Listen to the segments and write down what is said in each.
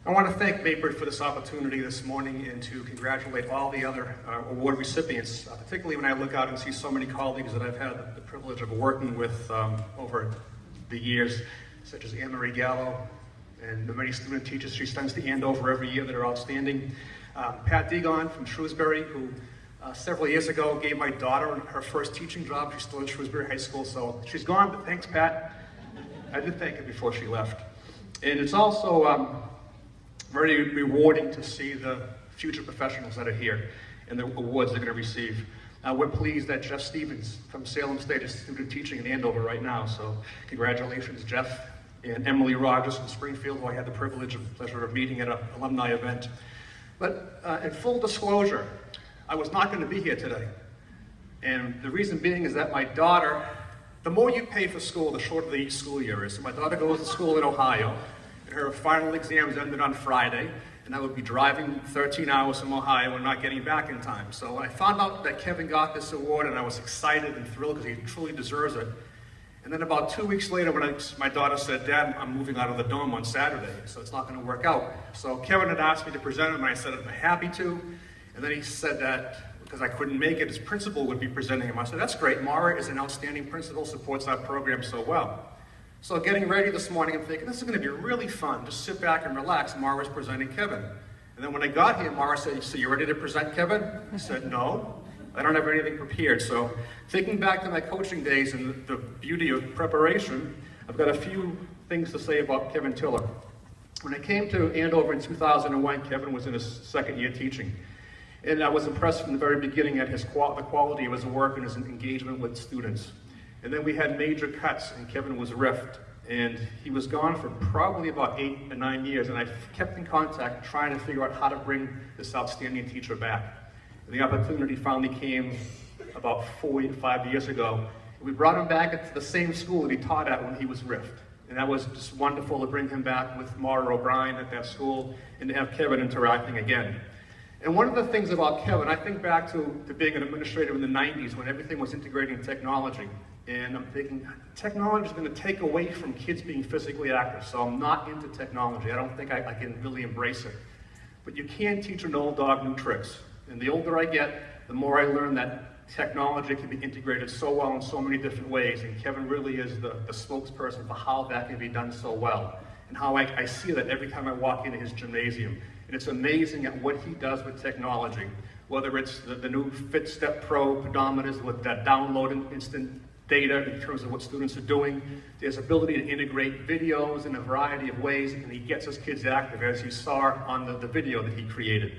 I want to thank MAHPERD for this opportunity this morning and to congratulate all the other award recipients, particularly when I look out and see so many colleagues that I've had the privilege of working with over the years, such as Anne-Marie Gallo and the many student teachers she sends to Andover every year that are outstanding. Pat Degon from Shrewsbury, who several years ago gave my daughter her first teaching job. She's still at Shrewsbury High School, so she's gone, but thanks, Pat. I did thank her before she left. And it's also very rewarding to see the future professionals that are here and the awards they're going to receive. We're pleased that Jeff Stevens from Salem State is student teaching in Andover right now, so congratulations, Jeff. And Emily Rogers from Springfield, who I had the privilege and pleasure of meeting at an alumni event. But in full disclosure, I was not going to be here today. And the reason being is that my daughter, the more you pay for school, the shorter the school year is. So my daughter goes to school in Ohio, and her final exams ended on Friday, and I would be driving 13 hours from Ohio and not getting back in time. So when I found out that Kevin got this award, and I was excited and thrilled because he truly deserves it. And then about 2 weeks later, when my daughter said, "Dad, I'm moving out of the dorm on Saturday, so it's not going to work out." So Kevin had asked me to present him, and I said, "I'm happy to." And then he said that because I couldn't make it, his principal would be presenting him. I said, "That's great. Mara is an outstanding principal, supports our program so well." So getting ready this morning, I'm thinking, this is going to be really fun. Just sit back and relax. Mara's presenting Kevin. And then when I got here, Mara said, "So you ready to present Kevin?" I said, "No. I don't have anything prepared." So thinking back to my coaching days and the beauty of preparation, I've got a few things to say about Kevin Tiller. When I came to Andover in 2001, Kevin was in his second year teaching. And I was impressed from the very beginning at the quality of his work and his engagement with students. And then we had major cuts, and Kevin was riffed. And he was gone for probably about 8 or 9 years, and I kept in contact trying to figure out how to bring this outstanding teacher back. And the opportunity finally came about 4 or 5 years ago. We brought him back into the same school that he taught at when he was riffed. And that was just wonderful to bring him back with Mara O'Brien at that school and to have Kevin interacting again. And one of the things about Kevin, I think back to being an administrator in the 90s when everything was integrating technology. And I'm thinking, technology is going to take away from kids being physically active, so I'm not into technology. I don't think I can really embrace it. But you can teach an old dog new tricks. And the older I get, the more I learn that technology can be integrated so well in so many different ways. And Kevin really is the spokesperson for how that can be done so well. And how I see that every time I walk into his gymnasium. And it's amazing at what he does with technology. Whether it's the new Phys.Ed Pro pedometers with that download and instant data in terms of what students are doing, his ability to integrate videos in a variety of ways, and he gets his kids active, as you saw on the video that he created.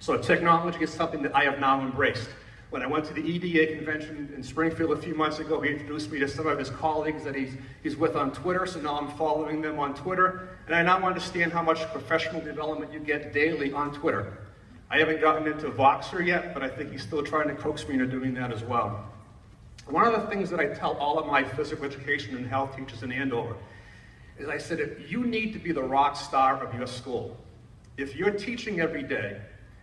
So technology is something that I have now embraced. When I went to the EDA convention in Springfield a few months ago, he introduced me to some of his colleagues that he's with on Twitter, so now I'm following them on Twitter, and I now understand how much professional development you get daily on Twitter. I haven't gotten into Voxer yet, but I think he's still trying to coax me into doing that as well. One of the things that I tell all of my physical education and health teachers in Andover is I said, if you need to be the rock star of your school, if you're teaching every day,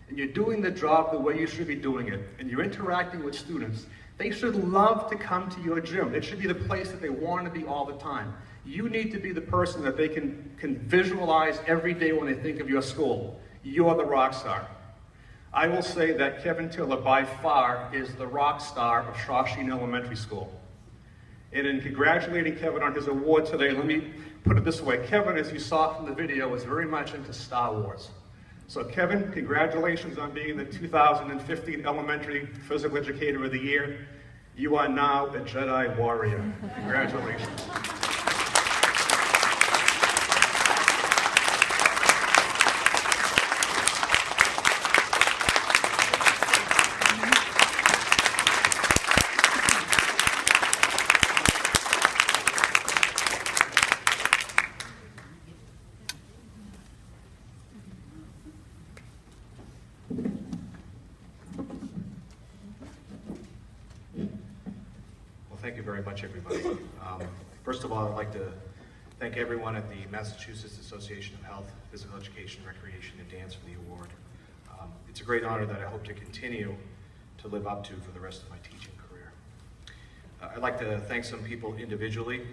and you're doing the job the way you should be doing it, and you're interacting with students, they should love to come to your gym. It should be the place that they want to be all the time. You need to be the person that they can visualize every day when they think of your school. You're the rock star. I will say that Kevin Tiller, by far, is the rock star of Shawsheen Elementary School. And in congratulating Kevin on his award today, let me put it this way. Kevin, as you saw from the video, is very much into Star Wars. So Kevin, congratulations on being the 2015 Elementary Physical Educator of the Year. You are now a Jedi warrior. Congratulations. Thank you very much, everybody. First of all, I'd like to thank everyone at the Massachusetts Association of Health, Physical Education, Recreation, and Dance for the award. It's a great honor that I hope to continue to live up to for the rest of my teaching career. I'd like to thank some people individually.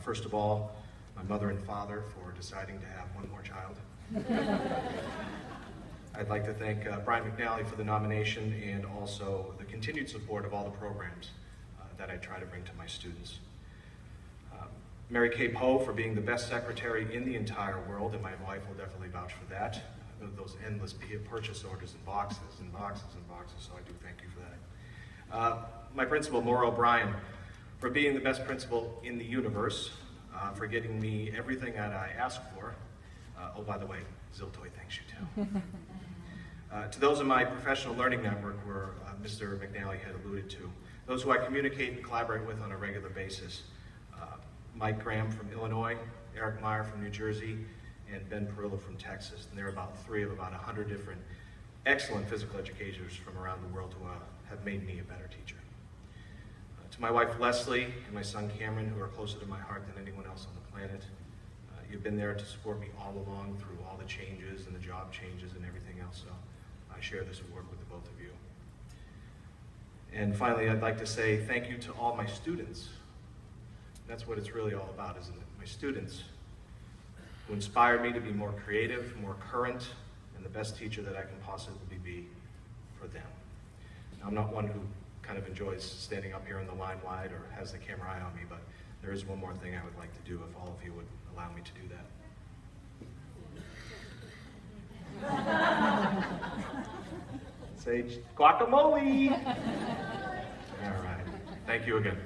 First of all, my mother and father for deciding to have one more child. I'd like to thank Brian McNally for the nomination and also the continued support of all the programs that I try to bring to my students. Mary Kay Poe for being the best secretary in the entire world, and my wife will definitely vouch for that. Those endless purchase orders and boxes and boxes and boxes, so I do thank you for that. My principal, Maura O'Brien, for being the best principal in the universe, for getting me everything that I asked for. Oh, by the way, Ziltoy thanks you too. To those in my professional learning network where Mr. McNally had alluded to, those who I communicate and collaborate with on a regular basis, Mike Graham from Illinois, Eric Meyer from New Jersey, and Ben Perillo from Texas. And there are about 3 of about 100 different excellent physical educators from around the world who have made me a better teacher. To my wife Leslie and my son Cameron, who are closer to my heart than anyone else on the planet, you've been there to support me all along through all the changes and the job changes and everything else, so I share this award with the both of you. And finally, I'd like to say thank you to all my students. That's what it's really all about, isn't it? My students, who inspired me to be more creative, more current, and the best teacher that I can possibly be for them. Now, I'm not one who kind of enjoys standing up here in the limelight or has the camera eye on me, but there is one more thing I would like to do if all of you would allow me to do that. Say guacamole! All right. Thank you again.